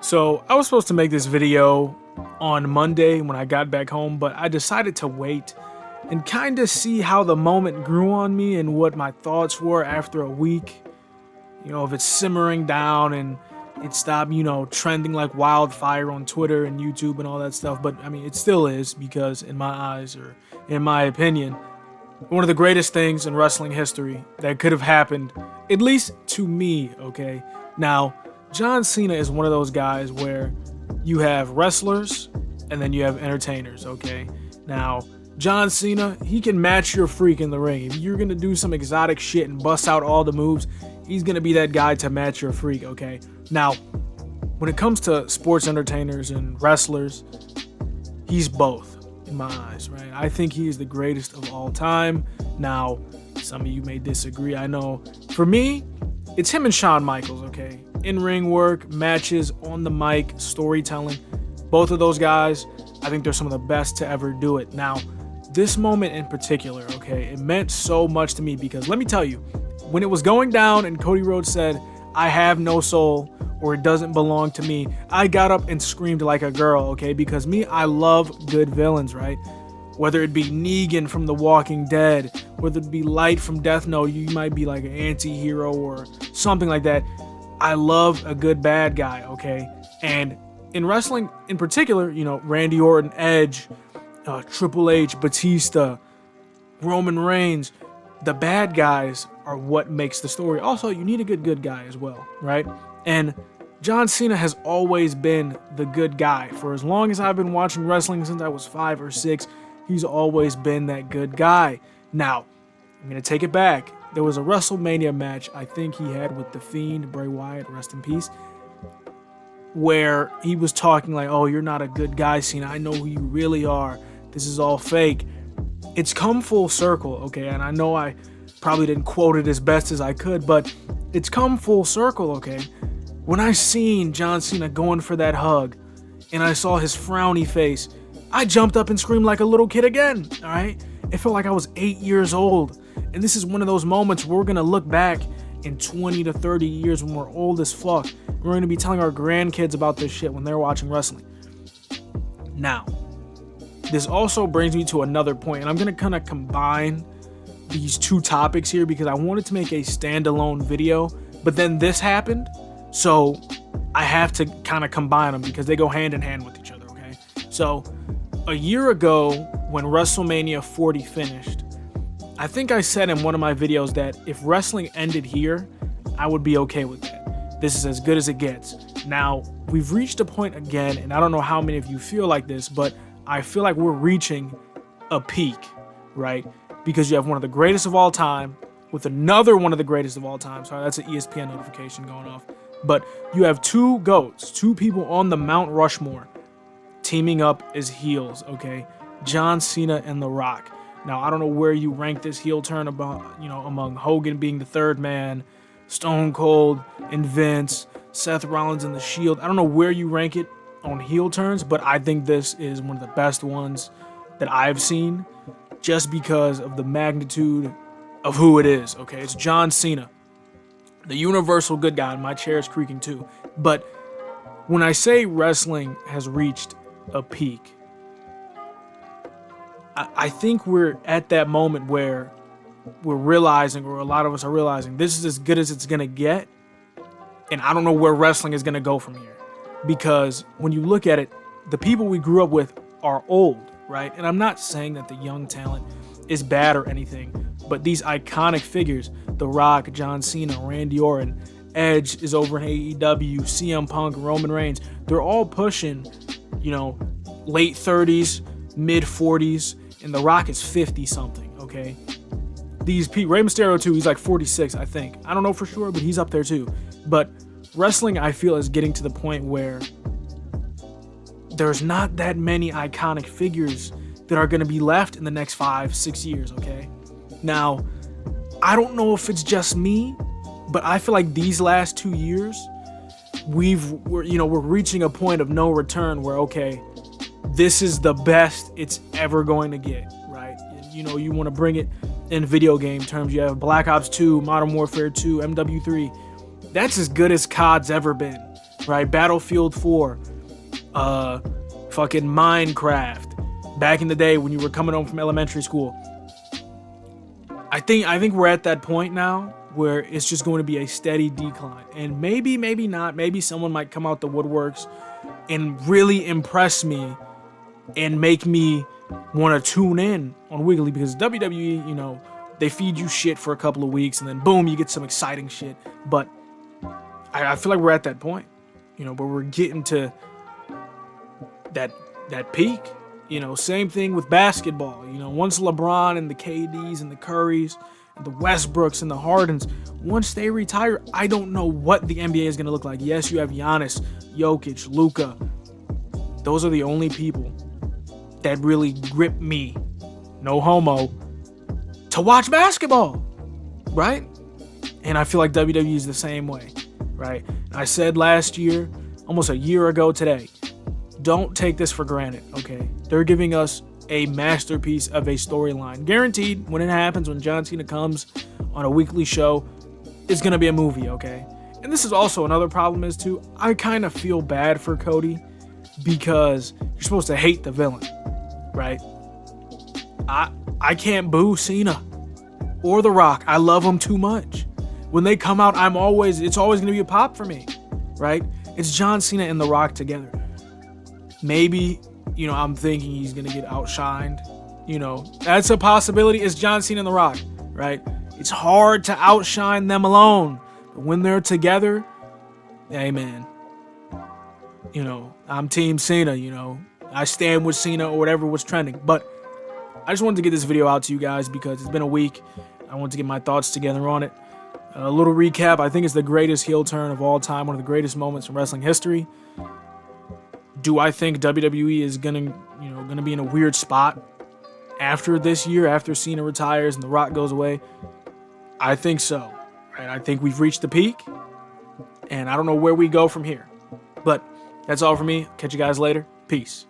So I was supposed to make this video on Monday when I got back home, but I decided to wait and kind of see how the moment grew on me and what my thoughts were after a week. If it's simmering down and it stopped, trending like wildfire on Twitter and YouTube and all that stuff. But I mean, it still is because, in my eyes, or in my opinion, one of the greatest things in wrestling history that could have happened, at least to me, okay? Now, John Cena is one of those guys where you have wrestlers and then you have entertainers, okay? Now, John Cena, he can match your freak in the ring. If you're gonna do some exotic shit and bust out all the moves, he's gonna be that guy to match your freak, okay? Now, when it comes to sports entertainers and wrestlers, he's both in my eyes, right? I think he is the greatest of all time. Now, some of you may disagree, I know. For me, it's him and Shawn Michaels, okay? In-ring work, matches, on the mic, storytelling. Both of those guys, I think they're some of the best to ever do it. Now, this moment in particular, okay, it meant so much to me because let me tell you, when it was going down and Cody Rhodes said, "I have no soul," or "it doesn't belong to me," I got up and screamed like a girl, okay? Because me, I love good villains, right? Whether it be Negan from The Walking Dead, whether it be Light from Death Note, you might be like an anti-hero or something like that. I love a good bad guy, okay? And in wrestling in particular, Randy Orton, Edge, Triple H, Batista, Roman Reigns, the bad guys are what makes the story. Also, you need a good guy as well, right? And John Cena has always been the good guy. For as long as I've been watching wrestling, since I was 5 or 6, he's always been that good guy. Now, I'm going to take it back. There was a WrestleMania match I think he had with The Fiend, Bray Wyatt, rest in peace, where he was talking like, "Oh, you're not a good guy, Cena. I know who you really are. This is all fake." It's come full circle, okay? And I know I probably didn't quote it as best as I could, but it's come full circle, okay? When I seen John Cena going for that hug and I saw his frowny face, I jumped up and screamed like a little kid again, all right? It felt like I was 8 years old. And this is one of those moments where we're going to look back in 20 to 30 years when we're old as fuck. We're going to be telling our grandkids about this shit when they're watching wrestling. Now, this also brings me to another point, and I'm going to kind of combine these two topics here because I wanted to make a standalone video, but then this happened, so I have to kind of combine them because they go hand in hand with each other, okay? So, a year ago, when WrestleMania 40 finished, I think I said in one of my videos that if wrestling ended here, I would be okay with that. This is as good as it gets. Now, we've reached a point again, and I don't know how many of you feel like this, but I feel like we're reaching a peak, right? Because you have one of the greatest of all time with another one of the greatest of all time. Sorry, that's an ESPN notification going off. But you have two GOATs, two people on the Mount Rushmore teaming up as heels, okay? John Cena and The Rock. Now, I don't know where you rank this heel turn about, among Hogan being the third man, Stone Cold and Vince, Seth Rollins and The Shield. I don't know where you rank it on heel turns, but I think this is one of the best ones that I've seen just because of the magnitude of who it is, okay? It's John Cena, the universal good guy, and my chair is creaking too. But when I say wrestling has reached a peak, I think we're at that moment where we're realizing, or a lot of us are realizing, this is as good as it's going to get, and I don't know where wrestling is going to go from here. Because when you look at it, the people we grew up with are old, right? And I'm not saying that the young talent is bad or anything, but these iconic figures, The Rock, John Cena, Randy Orton, Edge is over in AEW, CM Punk, Roman Reigns, they're all pushing, late 30s, mid 40s, and The Rock is 50 something, okay? These people, Rey Mysterio too, he's like 46, I think. I don't know for sure, but he's up there too. But wrestling, I feel, is getting to the point where there's not that many iconic figures that are going to be left in the next 5-6 years, okay? Now, I don't know if it's just me, but I feel like these last 2 years, we're reaching a point of no return where, okay, this is the best it's ever going to get, right? You want to bring it in video game terms. You have Black Ops 2, Modern Warfare 2, MW3. That's as good as COD's ever been. right? Battlefield 4, fucking Minecraft. Back in the day when you were coming home from elementary school. I think we're at that point now where it's just going to be a steady decline. And maybe not. Maybe someone might come out the woodworks and really impress me and make me want to tune in on Wiggly, because WWE, they feed you shit for a couple of weeks and then boom, you get some exciting shit. But I feel like we're at that point, where we're getting to that peak. Same thing with basketball. Once LeBron and the KDs and the Currys and the Westbrooks and the Hardens, once they retire, I don't know what the NBA is going to look like. Yes, you have Giannis, Jokic, Luka. Those are the only people that really grip me, no homo, to watch basketball, right? And I feel like WWE is the same way, right? I said last year, almost a year ago today, don't take this for granted, okay? They're giving us a masterpiece of a storyline. Guaranteed, when it happens, when John Cena comes on a weekly show, it's going to be a movie, okay? And this is also another problem is, too, I kind of feel bad for Cody because you're supposed to hate the villain, right? I can't boo Cena or The Rock. I love them too much. When they come out, it's always going to be a pop for me, right? It's John Cena and The Rock together. Maybe, I'm thinking he's going to get outshined. That's a possibility. It's John Cena and The Rock, right? It's hard to outshine them alone. But when they're together, hey, man, I'm Team Cena, I stand with Cena or whatever was trending. But I just wanted to get this video out to you guys because it's been a week. I wanted to get my thoughts together on it. A little recap. I think it's the greatest heel turn of all time. One of the greatest moments in wrestling history. Do I think WWE is gonna be in a weird spot after this year, after Cena retires and The Rock goes away? I think so. Right? I think we've reached the peak, and I don't know where we go from here. But that's all for me. Catch you guys later. Peace.